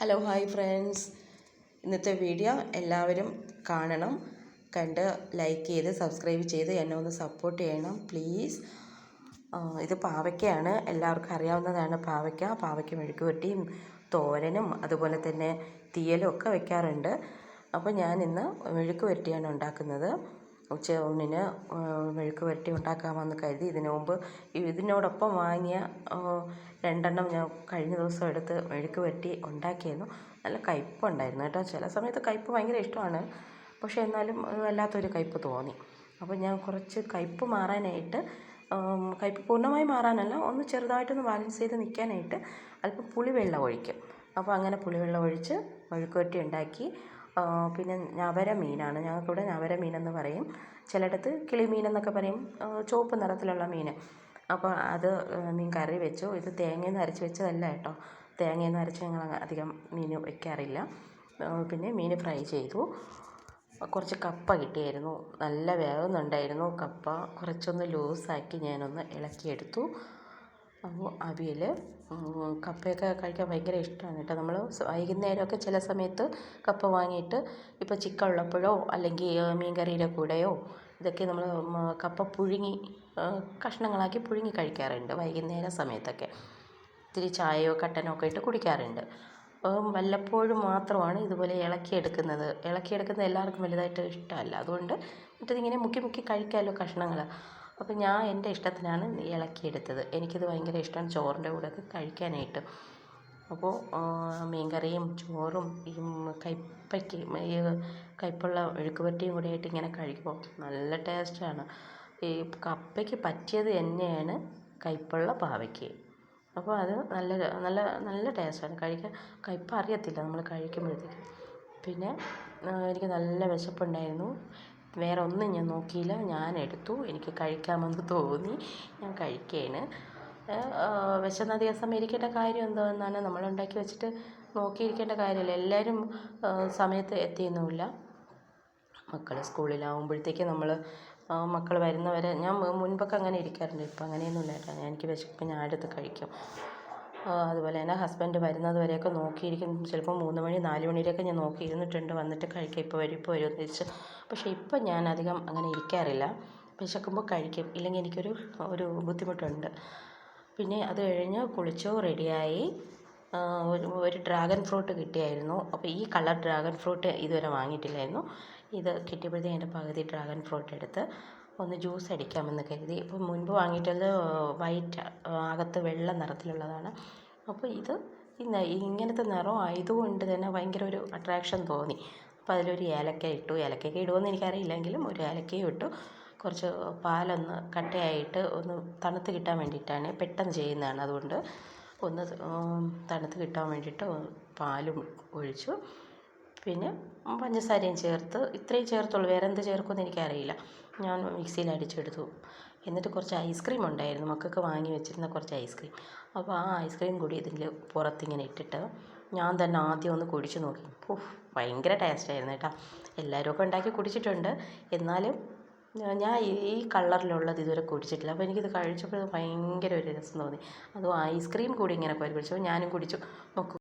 Hello hi friends, ഇന്നത്തെ video എല്ലാവരും കാണണം. കണ്ട് ലൈക്ക് ചെയ്ത് സബ്സ്ക്രൈബ് ചെയ്ത് എന്നെ ഒന്ന് സപ്പോർട്ട് ചെയ്യണം പ്ലീസ്. ഇത് പാവയ്ക്കയാണ്, എല്ലാവർക്കും അറിയാവുന്നതാണ്. പാവയ്ക്ക മെഴുക്കുവരട്ടിയും തോരനും അതുപോലെ തന്നെ തീയലും ഒക്കെ വെക്കാറുണ്ട്. അപ്പോൾ ഞാൻ ഇന്ന് മെഴുക്കുവരട്ടിയാണ് ഉണ്ടാക്കുന്നത്. ഉച്ചയൂണിന് മെഴുക്കുവരട്ടി ഉണ്ടാക്കാമെന്ന് കരുതി ഇതിനു മുമ്പ് ഇതിനോടൊപ്പം വാങ്ങിയ 2 ഞാൻ കഴിഞ്ഞ ദിവസം എടുത്ത് മെഴുക്കുവരട്ടി ഉണ്ടാക്കിയിരുന്നു. നല്ല കയ്പ്പുണ്ടായിരുന്നു കേട്ടോ. ചില സമയത്ത് കയ്പ്പ് ഭയങ്കര ഇഷ്ടമാണ്, പക്ഷേ എന്നാലും വല്ലാത്തൊരു കയ്പ്പ് തോന്നി. അപ്പോൾ ഞാൻ കുറച്ച് കയ്പ്പ് മാറാനായിട്ട്, കയ്പ്പ് പൂർണ്ണമായി മാറാനല്ല, ഒന്ന് ചെറുതായിട്ടൊന്ന് ബാലൻസ് ചെയ്ത് നിൽക്കാനായിട്ട് അല്പം പുളിവെള്ളം ഒഴിക്കും. അപ്പോൾ അങ്ങനെ പുളിവെള്ളം ഒഴിച്ച് മെഴുക്കുവരട്ടി ഉണ്ടാക്കി. പിന്നെ ഞവര മീനാണ്, ഞങ്ങൾക്കിവിടെ ഞവര മീനെന്ന് പറയും, ചിലയിടത്ത് കിളിമീൻ എന്നൊക്കെ പറയും, ചുവപ്പ് നിറത്തിലുള്ള മീൻ. അപ്പോൾ അത് മീൻ കറി വെച്ചു. ഇത് തേങ്ങയൊന്നും അരച്ച് വെച്ചതല്ല കേട്ടോ, തേങ്ങയൊന്നും അരച്ച് ഞങ്ങൾ അധികം മീൻ വയ്ക്കാറില്ല. പിന്നെ മീൻ ഫ്രൈ ചെയ്തു. കുറച്ച് കപ്പ കിട്ടിയായിരുന്നു, നല്ല വേവുന്നുണ്ടായിരുന്നു കപ്പ. കുറച്ചൊന്ന് ലൂസാക്കി ഞാനൊന്ന് ഇളക്കിയെടുത്തു. അപ്പോൾ അവിയൽ, കപ്പയൊക്കെ കഴിക്കാൻ ഭയങ്കര ഇഷ്ടമാണ് കേട്ടോ. നമ്മൾ വൈകുന്നേരമൊക്കെ ചില സമയത്ത് കപ്പ വാങ്ങിയിട്ട്, ഇപ്പോൾ ചിക്കൻ ഉള്ളപ്പോഴോ അല്ലെങ്കിൽ മീൻ കറിയുടെ കൂടെയോ ഇതൊക്കെ നമ്മൾ കപ്പ പുഴുങ്ങി കഷ്ണങ്ങളാക്കി പുഴുങ്ങി കഴിക്കാറുണ്ട് വൈകുന്നേര സമയത്തൊക്കെ. ഇത്തിരി ചായയോ കട്ടനോ ഒക്കെ ഇട്ട് കുടിക്കാറുണ്ട്. വല്ലപ്പോഴും മാത്രമാണ് ഇതുപോലെ ഇളക്കിയെടുക്കുന്നത് എല്ലാവർക്കും വലുതായിട്ട് ഇഷ്ടമല്ല. അതുകൊണ്ട് മറ്റേതിങ്ങനെ മുക്കി മുക്കി കഴിക്കാമല്ലോ കഷ്ണങ്ങൾ. അപ്പോൾ ഞാൻ എൻ്റെ ഇഷ്ടത്തിനാണ് ഇളക്കിയെടുത്തത്. എനിക്കിത് ഭയങ്കര ഇഷ്ടമാണ് ചോറിൻ്റെ കൂടെയൊക്കെ കഴിക്കാനായിട്ട്. അപ്പോൾ മീൻകറിയും ചോറും ഈ കയ്പ്പുള്ള മെഴുക്കുവരട്ടിയും കൂടെ ആയിട്ട് ഇങ്ങനെ കഴിക്കുമ്പോൾ നല്ല ടേസ്റ്റാണ്. ഈ കപ്പയ്ക്ക് പറ്റിയത് തന്നെയാണ് കയ്പ്പുള്ള പാവയ്ക്ക്. അപ്പോൾ അത് നല്ല നല്ല നല്ല ടേസ്റ്റാണ് കഴിക്കാൻ. കയ്പ്പ് അറിയത്തില്ല നമ്മൾ കഴിക്കുമ്പോഴത്തേക്കും. പിന്നെ എനിക്ക് നല്ല വിശപ്പുണ്ടായിരുന്നു, വേറെ ഒന്നും ഞാൻ നോക്കിയില്ല, ഞാൻ എടുത്തു. എനിക്ക് കഴിക്കാമെന്ന് തോന്നി, ഞാൻ കഴിക്കുകയാണ്. വിശന്നധികം സമയം ഇരിക്കേണ്ട കാര്യം എന്താണെന്നാണ്, നമ്മൾ ഉണ്ടാക്കി വെച്ചിട്ട് നോക്കിയിരിക്കേണ്ട കാര്യമില്ല. എല്ലാവരും സമയത്ത് എത്തിയൊന്നുമില്ല. മക്കൾ സ്കൂളിലാവുമ്പോഴത്തേക്ക് നമ്മൾ മക്കൾ വരുന്നവരെ, ഞാൻ മുൻപൊക്കെ അങ്ങനെ ഇരിക്കാറുണ്ട്, ഇപ്പം അങ്ങനെയൊന്നുമില്ല കേട്ടോ. എനിക്ക് വിശക്കുമ്പോൾ ഞാൻ എടുത്ത് കഴിക്കും. അതുപോലെ തന്നെ ഹസ്ബൻഡ് വരുന്നത് വരെയൊക്കെ നോക്കിയിരിക്കും. ചിലപ്പോൾ 3 മണി 4 മണി വരെയൊക്കെ ഞാൻ നോക്കിയിരുന്നിട്ടുണ്ട്, വന്നിട്ട് കഴിക്കാം, ഇപ്പോൾ വരുമെന്ന് തിരിച്ച്. പക്ഷേ ഇപ്പം ഞാൻ അധികം അങ്ങനെ ഇരിക്കാറില്ല. വിശക്കുമ്പോൾ കഴിക്കും, ഇല്ലെങ്കിൽ എനിക്കൊരു ബുദ്ധിമുട്ടുണ്ട്. പിന്നെ അത് കഴിഞ്ഞ് കുളിച്ചു റെഡിയായി. ഒരു ഡ്രാഗൺ ഫ്രൂട്ട് കിട്ടിയായിരുന്നു. അപ്പോൾ ഈ കളർ ഡ്രാഗൺ ഫ്രൂട്ട് ഇതുവരെ വാങ്ങിയിട്ടില്ലായിരുന്നു. ഇത് കിട്ടിയപ്പോഴത്തേക്കും എൻ്റെ പകുതി ഡ്രാഗൺ ഫ്രൂട്ട് എടുത്ത് ഒന്ന് ജ്യൂസ് അടിക്കാമെന്ന് കരുതി. ഇപ്പോൾ മുൻപ് വാങ്ങിയിട്ടുള്ളത് വൈറ്റ്, അകത്ത് വെള്ള നിറത്തിലുള്ളതാണ്. അപ്പോൾ ഇത് ഇങ്ങനത്തെ നിറം ആയതുകൊണ്ട് തന്നെ ഭയങ്കര ഒരു അട്രാക്ഷൻ തോന്നി. അപ്പോൾ അതിലൊരു ഏലക്ക ഇട്ടു. ഏലക്കയൊക്കെ ഇടുമെന്ന് എനിക്കറിയില്ലെങ്കിലും ഒരു ഏലക്കയും ഇട്ടു. കുറച്ച് പാലൊന്ന് കട്ടയായിട്ട് ഒന്ന് തണുത്ത് കിട്ടാൻ വേണ്ടിയിട്ടാണ്, പെട്ടെന്ന് ചെയ്യുന്നതാണ്, അതുകൊണ്ട് ഒന്ന് തണുത്ത് കിട്ടാൻ വേണ്ടിയിട്ട് പാലും ഒഴിച്ചു. പിന്നെ പഞ്ചസാരയും ചേർത്ത്, ഇത്രയും ചേർത്തുള്ളൂ, വേറെ എന്ത് ചേർക്കുമെന്ന് എനിക്കറിയില്ല. ഞാൻ മിക്സിയിൽ അടിച്ചെടുത്തു. എന്നിട്ട് കുറച്ച് ഐസ്ക്രീം ഉണ്ടായിരുന്നു, മക്കൾക്ക് വാങ്ങി വെച്ചിരുന്ന കുറച്ച് ഐസ്ക്രീം. അപ്പോൾ ആ ഐസ്ക്രീം കൂടി ഇതിൽ പുറത്തിങ്ങനെ ഇട്ടിട്ട് ഞാൻ തന്നെ ആദ്യം ഒന്ന് കുടിച്ച് നോക്കി. ഭയങ്കര ടേസ്റ്റായിരുന്നു കേട്ടോ. എല്ലാവരും ഒക്കെ ഉണ്ടാക്കി കുടിച്ചിട്ടുണ്ട്, എന്നാലും ഞാൻ ഈ കളറിലുള്ളത് ഇതുവരെ കുടിച്ചിട്ടില്ല. അപ്പോൾ എനിക്കിത് കഴിച്ചപ്പോൾ ഭയങ്കര ഒരു രസം തോന്നി. അതും ഐസ്ക്രീം കൂടി ഇങ്ങനെ കോരി കുടിച്ചപ്പോൾ ഞാനും കുടിച്ചു നോക്കും.